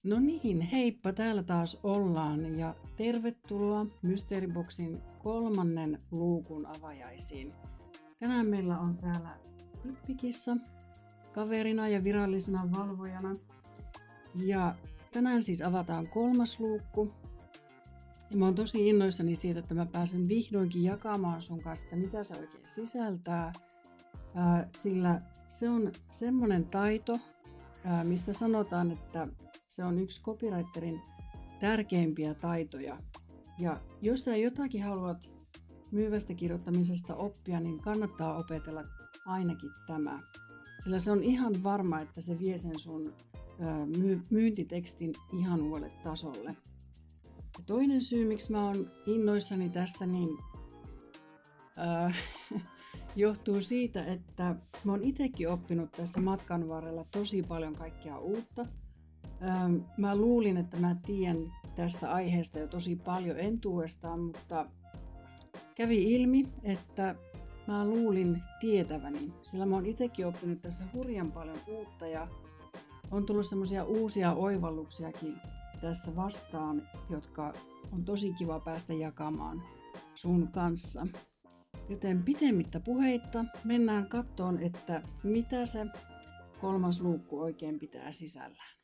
No niin, heippa, täällä taas ollaan ja tervetuloa Mysteeriboxin 3. luukun avajaisiin. Tänään meillä on täällä Pippikissa kaverina ja virallisena valvojana. Ja tänään siis avataan 3. luukku. Ja mä oon tosi innoissani siitä, että mä pääsen vihdoinkin jakamaan sun kanssa, että mitä se oikein sisältää. Sillä se on semmonen taito, mistä sanotaan, että se on yksi copywriterin tärkeimpiä taitoja. Ja jos sä jotakin haluat myyvästä kirjoittamisesta oppia, niin kannattaa opetella ainakin tämä. Sillä se on ihan varma, että se vie sen sun myyntitekstin ihan uudelle tasolle. Ja toinen syy, miksi mä oon innoissani tästä, niin johtuu siitä, että mä oon itsekin oppinut tässä matkan varrella tosi paljon kaikkea uutta. Mä luulin, että mä tiedän tästä aiheesta jo tosi paljon entuudestaan, mutta kävi ilmi, että mä luulin tietäväni, sillä mä oon itsekin oppinut tässä hurjan paljon uutta ja on tullut semmosia uusia oivalluksiakin tässä vastaan, jotka on tosi kiva päästä jakamaan sun kanssa. Joten pitemmittä puheitta mennään kattoon, että mitä se 3. luukku oikein pitää sisällään.